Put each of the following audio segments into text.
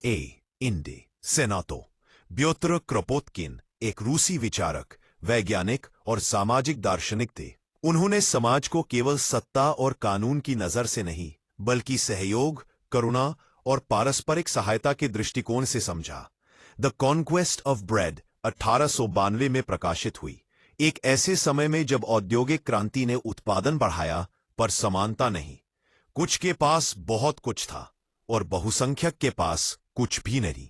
इंडी सेनातो ब्योत्र क्रोपोत्किन एक रूसी विचारक, वैज्ञानिक और सामाजिक दार्शनिक थे। उन्होंने समाज को केवल सत्ता और कानून की नजर से नहीं, बल्कि सहयोग, करुणा और पारस्परिक सहायता के दृष्टिकोण से समझा। द कॉन्क्वेस्ट ऑफ ब्रेड 1892 में प्रकाशित हुई, एक ऐसे समय में जब औद्योगिक क्रांति ने उत्पादन बढ़ाया पर समानता नहीं। कुछ के पास बहुत कुछ था और बहुसंख्यक के पास कुछ भी नहीं।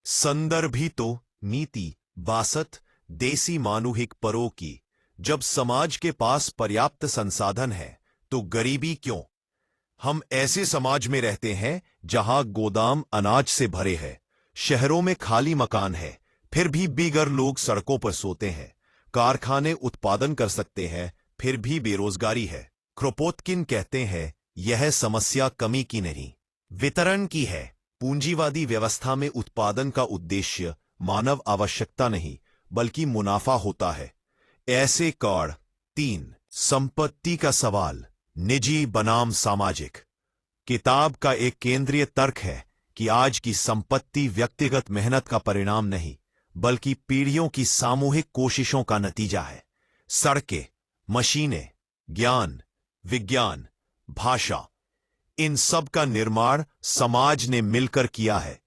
संदर्भी तो नीति 62 देसी मानुहिक परों की। जब समाज के पास पर्याप्त संसाधन है तो गरीबी क्यों? हम ऐसे समाज में रहते हैं जहां गोदाम अनाज से भरे हैं, शहरों में खाली मकान है, फिर भी बेघर लोग सड़कों पर सोते हैं, कारखाने उत्पादन कर सकते हैं, फिर भी बेरोजगारी है। क्रोपोत्किन कहते हैं यह समस्या कमी की नहीं, वितरण की है। पूंजीवादी व्यवस्था में उत्पादन का उद्देश्य मानव आवश्यकता नहीं, बल्कि मुनाफा होता है। ऐसे कार्ड 3 संपत्ति का सवाल, निजी बनाम सामाजिक। किताब का एक केंद्रीय तर्क है कि आज की संपत्ति व्यक्तिगत मेहनत का परिणाम नहीं, बल्कि पीढ़ियों की सामूहिक कोशिशों का नतीजा है। सड़कें, मशीनें, ज्ञान, विज्ञान, भाषा, इन सब का निर्माण समाज ने मिलकर किया है।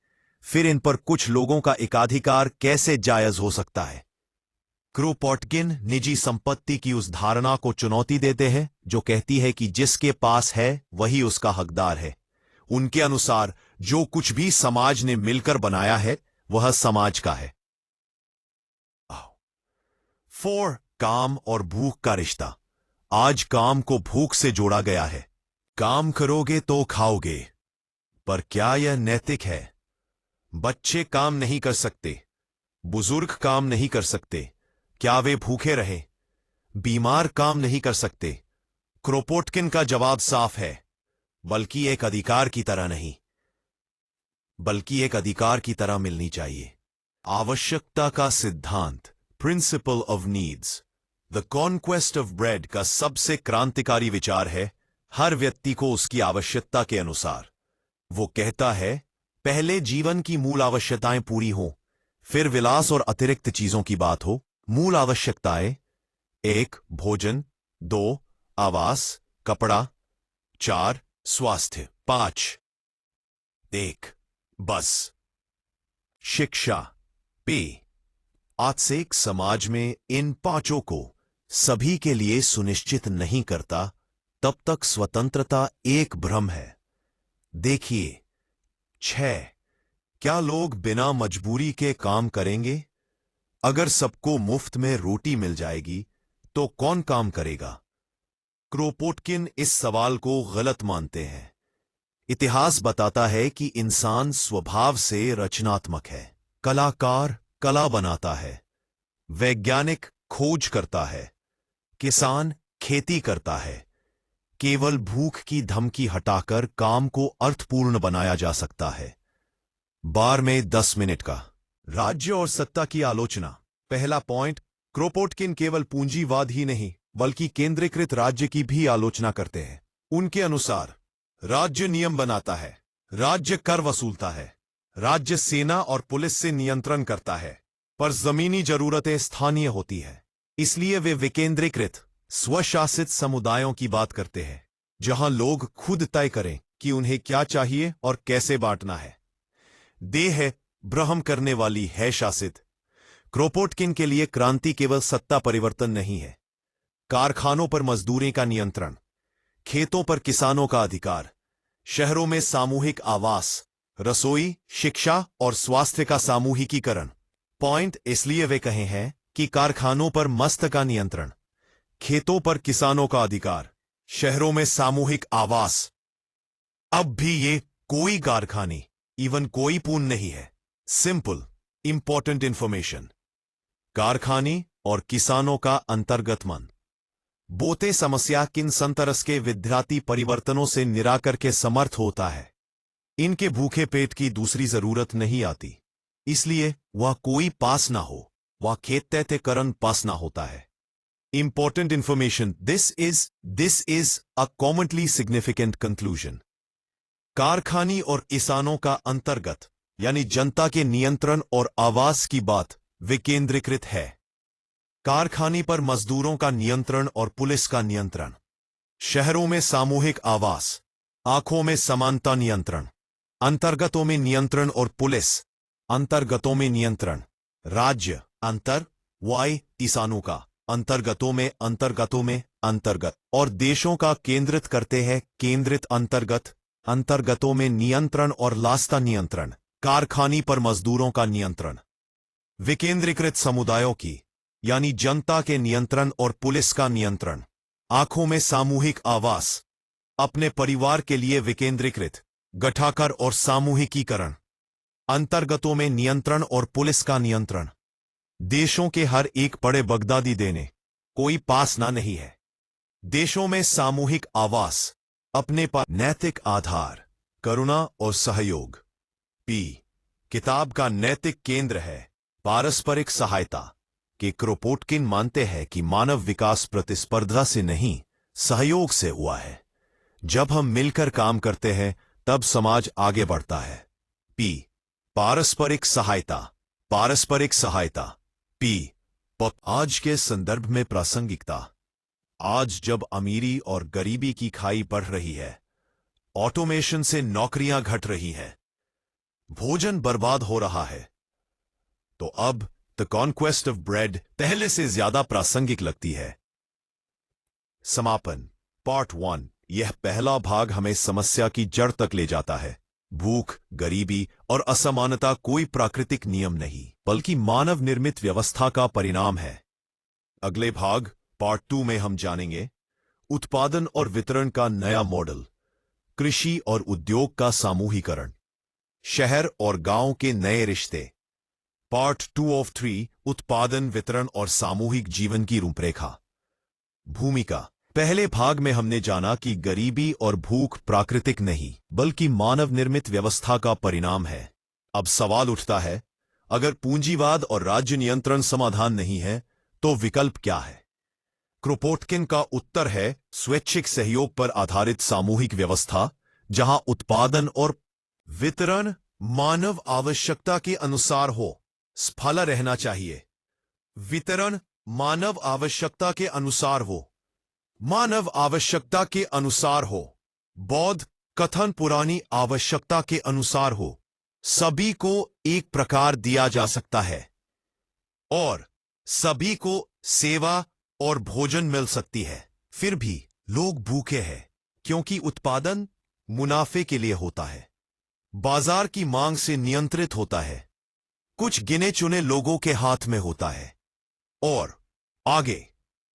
फिर इन पर कुछ लोगों का एकाधिकार कैसे जायज हो सकता है? क्रोपोत्किन निजी संपत्ति की उस धारणा को चुनौती देते हैं जो कहती है कि जिसके पास है वही उसका हकदार है। उनके अनुसार जो कुछ भी समाज ने मिलकर बनाया है वह समाज का है। 4 काम और भूख का रिश्ता। आज काम को भूख से जोड़ा गया है। काम करोगे तो खाओगे, पर क्या यह नैतिक है? बच्चे काम नहीं कर सकते, बुजुर्ग काम नहीं कर सकते, क्या वे भूखे रहे? बीमार काम नहीं कर सकते। क्रोपोत्किन का जवाब साफ है, बल्कि एक अधिकार की तरह नहीं, बल्कि एक अधिकार की तरह मिलनी चाहिए। आवश्यकता का सिद्धांत, principle of needs. The conquest of bread का सबसे क्रांतिकारी विचार है हर व्यक्ति को उसकी आवश्यकता के अनुसार। वो कहता है पहले जीवन की मूल आवश्यकताएं पूरी हों, फिर विलास और अतिरिक्त चीजों की बात हो। मूल आवश्यकताएं 1 भोजन, 2 आवास कपड़ा, 4 स्वास्थ्य, 5 1 बस शिक्षा पे। आज से एक समाज में इन 5 को सभी के लिए सुनिश्चित नहीं करता, तब तक स्वतंत्रता एक भ्रम है। देखिए 6 क्या लोग बिना मजबूरी के काम करेंगे? अगर सबको मुफ्त में रोटी मिल जाएगी तो कौन काम करेगा? क्रोपोत्किन इस सवाल को गलत मानते हैं। इतिहास बताता है कि इंसान स्वभाव से रचनात्मक है। कलाकार कला बनाता है, वैज्ञानिक खोज करता है, किसान खेती करता है। केवल भूख की धमकी हटाकर काम को अर्थपूर्ण बनाया जा सकता है। बार में 10 मिनट का राज्य और सत्ता की आलोचना। पहला पॉइंट, क्रोपोत्किन केवल पूंजीवाद ही नहीं बल्कि केंद्रीकृत राज्य की भी आलोचना करते हैं। उनके अनुसार राज्य नियम बनाता है, राज्य कर वसूलता है, राज्य सेना और पुलिस से नियंत्रण करता है, पर जमीनी जरूरतें स्थानीय होती है। इसलिए वे विकेंद्रीकृत स्वशासित समुदायों की बात करते हैं, जहां लोग खुद तय करें कि उन्हें क्या चाहिए और कैसे बांटना है। देह भ्रम करने वाली है शासित। क्रोपोत्किन के लिए क्रांति केवल सत्ता परिवर्तन नहीं है। कारखानों पर मजदूरी का नियंत्रण, खेतों पर किसानों का अधिकार, शहरों में सामूहिक आवास, रसोई, शिक्षा और स्वास्थ्य का सामूहिकीकरण। पॉइंट इसलिए वे कहे हैं कि कारखानों पर मस्त का नियंत्रण, खेतों पर किसानों का अधिकार, शहरों में सामूहिक आवास। अब भी ये कोई कारखाने इवन कोई पूर्ण नहीं है। Simple important information. कारखाने और किसानों का अंतर्गत मन। बोते समस्या किन संतरस के विद्यार्थी परिवर्तनों से निराकर के समर्थ होता है। इनके भूखे पेट की दूसरी जरूरत नहीं आती, इसलिए वह कोई पास ना हो, वह खेत तैते करन पास ना होता है। Important information. This is a commonly significant conclusion. कारखानी और किसानों का अंतर्गत यानी जनता के नियंत्रण और आवास की बात विकेंद्रीकृत है। कारखाने पर मजदूरों का नियंत्रण और पुलिस का नियंत्रण। शहरों में सामूहिक आवास, आंखों में समानता नियंत्रण। अंतर्गतों में नियंत्रण और पुलिस, अंतर्गतों में नियंत्रण। राज्य अंतर वाई किसानों का, अंतर्गतों में अंतर्गत और देशों का केंद्रित करते हैं केंद्रित अंतर्गत। अंतर्गतों में नियंत्रण और लास्ता नियंत्रण, कारखाने पर मजदूरों का नियंत्रण। विकेंद्रीकृत समुदायों की, यानी जनता के नियंत्रण और पुलिस का नियंत्रण। आंखों में सामूहिक आवास, अपने परिवार के लिए विकेंद्रीकृत, गठाकर और सामूहिकीकरण। अंतर्गतों में नियंत्रण और पुलिस का नियंत्रण। देशों के हर एक बड़े बगदादी देने, कोई पास ना नहीं है। देशों में सामूहिक आवास, अपने पर नैतिक आधार, करुणा और सहयोग। पी किताब का नैतिक केंद्र है पारस्परिक सहायता कि क्रोपोटकिन मानते हैं कि मानव विकास प्रतिस्पर्धा से नहीं, सहयोग से हुआ है। जब हम मिलकर काम करते हैं तब समाज आगे बढ़ता है। पी पारस्परिक सहायता, पारस्परिक सहायता। पी आज के संदर्भ में प्रासंगिकता। आज जब अमीरी और गरीबी की खाई बढ़ रही है, ऑटोमेशन से नौकरियां घट रही हैं, भोजन बर्बाद हो रहा है, तो अब द कॉन्क्वेस्ट ऑफ ब्रेड पहले से ज्यादा प्रासंगिक लगती है। समापन पार्ट 1। यह पहला भाग हमें समस्या की जड़ तक ले जाता है। भूख, गरीबी और असमानता कोई प्राकृतिक नियम नहीं, बल्कि मानव निर्मित व्यवस्था का परिणाम है। अगले भाग पार्ट 2 में हम जानेंगे उत्पादन और वितरण का नया मॉडल, कृषि और उद्योग का सामूहिकरण, शहर और गांव के नए रिश्ते। पार्ट 2 ऑफ 3 उत्पादन, वितरण और सामूहिक जीवन की रूपरेखा। भूमिका। पहले भाग में हमने जाना कि गरीबी और भूख प्राकृतिक नहीं, बल्कि मानव निर्मित व्यवस्था का परिणाम है। अब सवाल उठता है, अगर पूंजीवाद और राज्य नियंत्रण समाधान नहीं है, तो विकल्प क्या है? क्रोपोटकिन का उत्तर है स्वैच्छिक सहयोग पर आधारित सामूहिक व्यवस्था, जहां उत्पादन और वितरण मानव आवश्यकता के अनुसार हो। स्फला रहना चाहिए। वितरण मानव आवश्यकता के अनुसार हो, मानव आवश्यकता के अनुसार हो। बौद्ध कथन पुरानी आवश्यकता के अनुसार हो। सभी को एक प्रकार दिया जा सकता है और सभी को सेवा और भोजन मिल सकती है। फिर भी लोग भूखे हैं क्योंकि उत्पादन मुनाफे के लिए होता है, बाजार की मांग से नियंत्रित होता है, कुछ गिने चुने लोगों के हाथ में होता है। और आगे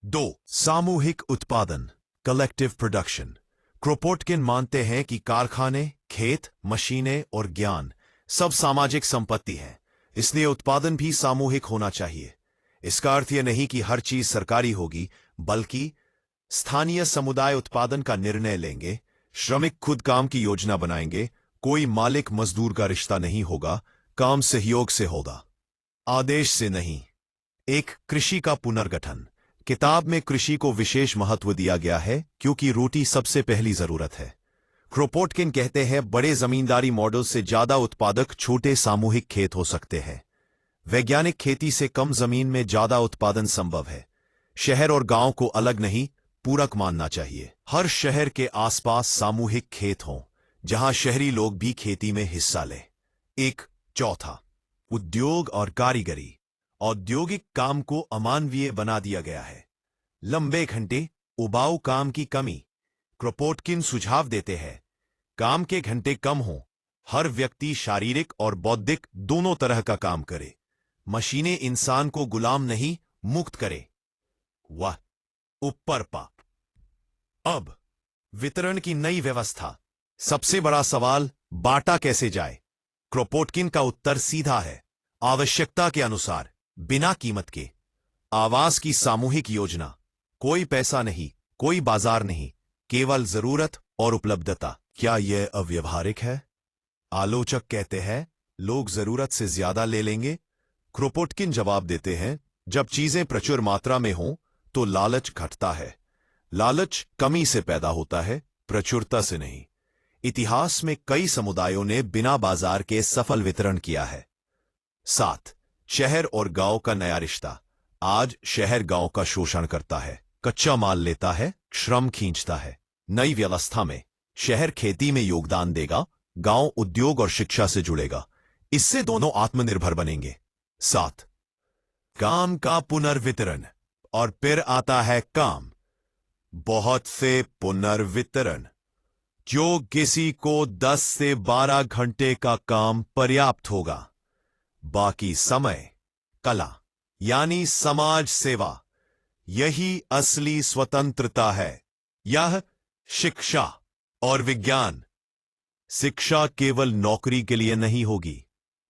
2 सामूहिक उत्पादन, कलेक्टिव प्रोडक्शन। क्रोपोटकिन मानते हैं कि कारखाने, खेत, मशीनें और ज्ञान सब सामाजिक संपत्ति है, इसलिए उत्पादन भी सामूहिक होना चाहिए। इसका अर्थ यह नहीं कि हर चीज सरकारी होगी, बल्कि स्थानीय समुदाय उत्पादन का निर्णय लेंगे, श्रमिक खुद काम की योजना बनाएंगे, कोई मालिक मजदूर का रिश्ता नहीं होगा, काम सहयोग से होगा, आदेश से नहीं। एक कृषि का पुनर्गठन। किताब में कृषि को विशेष महत्व दिया गया है क्योंकि रोटी सबसे पहली जरूरत है। क्रोपोटकिन कहते हैं बड़े जमींदारी मॉडल से ज्यादा उत्पादक छोटे सामूहिक खेत हो सकते हैं। वैज्ञानिक खेती से कम जमीन में ज्यादा उत्पादन संभव है। शहर और गांव को अलग नहीं, पूरक मानना चाहिए। हर शहर के आसपास सामूहिक खेत हों जहां शहरी लोग भी खेती में हिस्सा लें। एक चौथा उद्योग और कारीगरी। औद्योगिक काम को अमानवीय बना दिया गया है। लंबे घंटे, उबाऊ काम की कमी। क्रोपोटकिन सुझाव देते हैं काम के घंटे कम हों, हर व्यक्ति शारीरिक और बौद्धिक दोनों तरह का काम करे। मशीनें इंसान को गुलाम नहीं, मुक्त करे। वाह ऊपर पा। अब वितरण की नई व्यवस्था। सबसे बड़ा सवाल, बांटा कैसे जाए? क्रोपोटकिन का उत्तर सीधा है, आवश्यकता के अनुसार, बिना कीमत के। आवास की सामूहिक योजना, कोई पैसा नहीं, कोई बाजार नहीं, केवल जरूरत और उपलब्धता। क्या यह अव्यवहारिक है? आलोचक कहते हैं लोग जरूरत से ज्यादा ले लेंगे। क्रोपोटकिन जवाब देते हैं जब चीजें प्रचुर मात्रा में हों तो लालच घटता है। लालच कमी से पैदा होता है, प्रचुरता से नहीं। इतिहास में कई समुदायों ने बिना बाजार के सफल वितरण किया है। 7. शहर और गांव का नया रिश्ता। आज शहर गांव का शोषण करता है, कच्चा माल लेता है, श्रम खींचता है। नई व्यवस्था में शहर खेती में योगदान देगा, गांव उद्योग और शिक्षा से जुड़ेगा। इससे दोनों आत्मनिर्भर बनेंगे। 7. काम का पुनर्वितरण। और फिर आता है काम। बहुत से पुनर्वितरण, जो किसी को 10 से 12 घंटे का काम पर्याप्त होगा, बाकी समय कला यानी समाज सेवा। यही असली स्वतंत्रता है। यह शिक्षा और विज्ञान। शिक्षा केवल नौकरी के लिए नहीं होगी,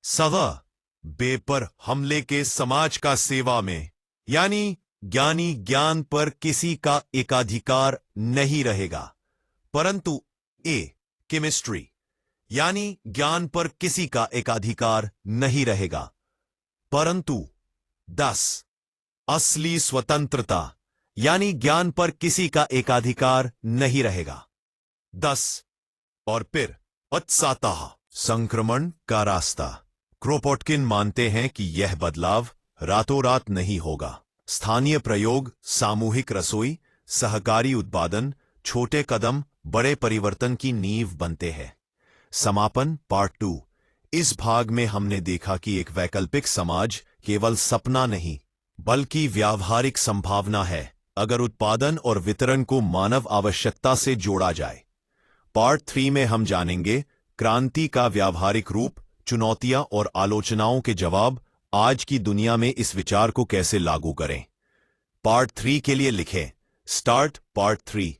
सवा बेपर हमले के समाज का सेवा में, यानी ज्ञानी ज्ञान पर किसी का एकाधिकार नहीं रहेगा, परंतु केमिस्ट्री यानी ज्ञान पर किसी का एकाधिकार नहीं रहेगा, परंतु 10 असली स्वतंत्रता यानी ज्ञान पर किसी का एकाधिकार नहीं रहेगा। 10 और फिर उत्साह संक्रमण का रास्ता। क्रोपोटकिन मानते हैं कि यह बदलाव रातों रात नहीं होगा। स्थानीय प्रयोग, सामूहिक रसोई, सहकारी उत्पादन, छोटे कदम बड़े परिवर्तन की नींव बनते हैं। समापन पार्ट 2। इस भाग में हमने देखा कि एक वैकल्पिक समाज केवल सपना नहीं बल्कि व्यावहारिक संभावना है, अगर उत्पादन और वितरण को मानव आवश्यकता से जोड़ा जाए। पार्ट 3 में हम जानेंगे क्रांति का व्यावहारिक रूप, चुनौतियां और आलोचनाओं के जवाब। आज की दुनिया में इस विचार को कैसे लागू करें। पार्ट 3 के लिए लिखें स्टार्ट पार्ट 3।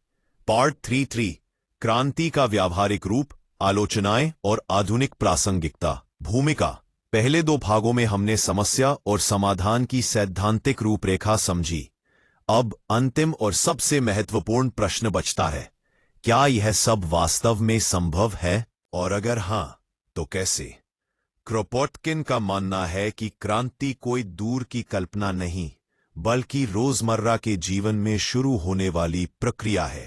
पार्ट 3 क्रांति का व्यावहारिक रूप, आलोचनाएं और आधुनिक प्रासंगिकता। भूमिका। पहले 2 भागों में हमने समस्या और समाधान की सैद्धांतिक रूपरेखा समझी। अब अंतिम और सबसे महत्वपूर्ण प्रश्न बचता है, क्या यह सब वास्तव में संभव है, और अगर हां तो कैसे। क्रोपोटकिन का मानना है कि क्रांति कोई दूर की कल्पना नहीं बल्कि रोजमर्रा के जीवन में शुरू होने वाली प्रक्रिया है।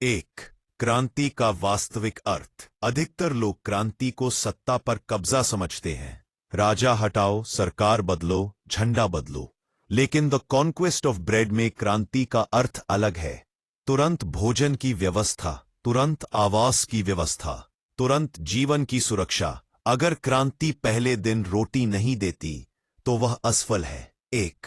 1. क्रांति का वास्तविक अर्थ। अधिकतर लोग क्रांति को सत्ता पर कब्जा समझते हैं। राजा हटाओ, सरकार बदलो, झंडा बदलो। लेकिन द कॉन्क्वेस्ट ऑफ ब्रेड में क्रांति का अर्थ अलग है। तुरंत भोजन की व्यवस्था, तुरंत आवास की व्यवस्था, तुरंत जीवन की सुरक्षा। अगर क्रांति पहले दिन रोटी नहीं देती तो वह असफल है। 1.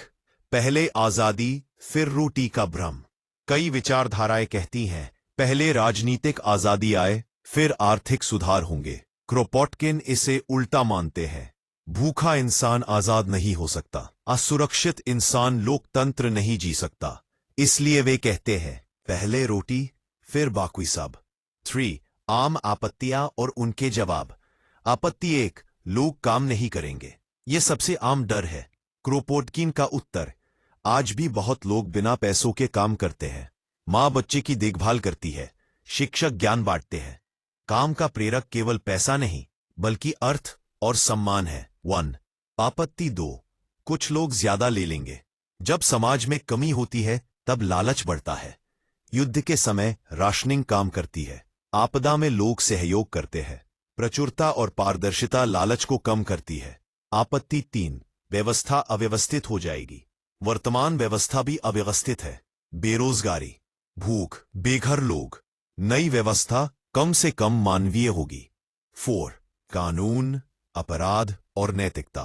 पहले आजादी फिर रोटी का भ्रम। कई विचारधाराएं कहती हैं पहले राजनीतिक आजादी आए फिर आर्थिक सुधार होंगे। क्रोपोटकिन इसे उल्टा मानते हैं। भूखा इंसान आजाद नहीं हो सकता, असुरक्षित इंसान लोकतंत्र नहीं जी सकता। इसलिए वे कहते हैं पहले रोटी फिर बाकी सब। 3. आम आपत्तियां और उनके जवाब। आपत्ति 1, लोग काम नहीं करेंगे। यह सबसे आम डर है। क्रोपोटकिन का उत्तर, आज भी बहुत लोग बिना पैसों के काम करते हैं। माँ बच्चे की देखभाल करती है, शिक्षक ज्ञान बांटते हैं। काम का प्रेरक केवल पैसा नहीं बल्कि अर्थ और सम्मान है। 1. आपत्ति 2, कुछ लोग ज्यादा ले लेंगे। जब समाज में कमी होती है तब लालच बढ़ता है। युद्ध के समय राशनिंग काम करती है। आपदा में लोग सहयोग करते हैं। प्रचुरता और पारदर्शिता लालच को कम करती है। आपत्ति 3, व्यवस्था अव्यवस्थित हो जाएगी। वर्तमान व्यवस्था भी अव्यवस्थित है। बेरोजगारी, भूख, बेघर लोग। नई व्यवस्था कम से कम मानवीय होगी। 4. कानून, अपराध और नैतिकता।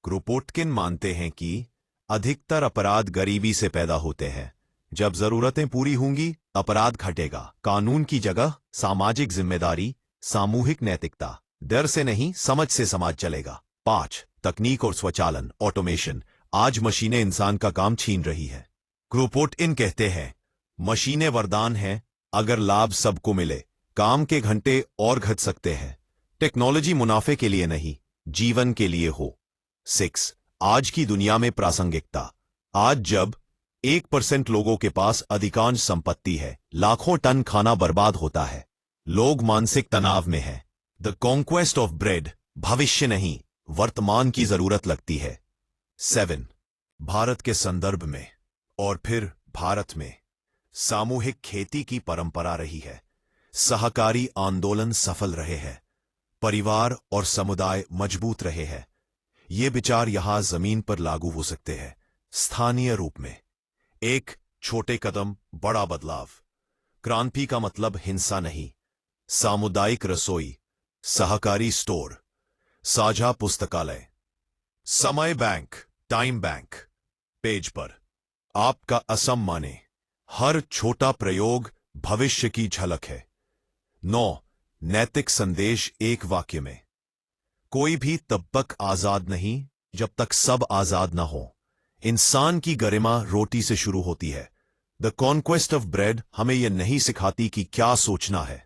क्रोपोटकिन मानते हैं कि अधिकतर अपराध गरीबी से पैदा होते हैं। जब जरूरतें पूरी होंगी अपराध घटेगा। कानून की जगह सामाजिक जिम्मेदारी, सामूहिक नैतिकता। डर से नहीं समझ से समाज चलेगा। 5. तकनीक और स्वचालन, ऑटोमेशन। आज मशीनें इंसान का काम छीन रही है। क्रोपोटकिन कहते हैं मशीनें वरदान हैं, अगर लाभ सबको मिले काम के घंटे और घट सकते हैं। टेक्नोलॉजी मुनाफे के लिए नहीं, जीवन के लिए हो। 6. आज की दुनिया में प्रासंगिकता। आज जब 1% लोगों के पास अधिकांश संपत्ति है, लाखों टन खाना बर्बाद होता है। लोग मानसिक तनाव में हैं। द कॉन्क्वेस्ट ऑफ ब्रेड, भविष्य नहीं वर्तमान की जरूरत लगती है। 7. भारत के संदर्भ में और फिर भारत में सामूहिक खेती की परंपरा रही है। सहकारी आंदोलन सफल रहे हैं, परिवार और समुदाय मजबूत रहे हैं। ये विचार यहां जमीन पर लागू हो सकते हैं, स्थानीय रूप में। एक छोटे कदम, बड़ा बदलाव। क्रांति का मतलब हिंसा नहीं। सामुदायिक रसोई, सहकारी स्टोर, साझा पुस्तकालय, समय बैंक, टाइम बैंक। पेज पर आपका असम माने, हर छोटा प्रयोग भविष्य की झलक है। 9 नैतिक संदेश एक वाक्य में। कोई भी तब तक आजाद नहीं जब तक सब आजाद ना हो। इंसान की गरिमा रोटी से शुरू होती है। द कॉन्क्वेस्ट ऑफ ब्रेड हमें यह नहीं सिखाती कि क्या सोचना है,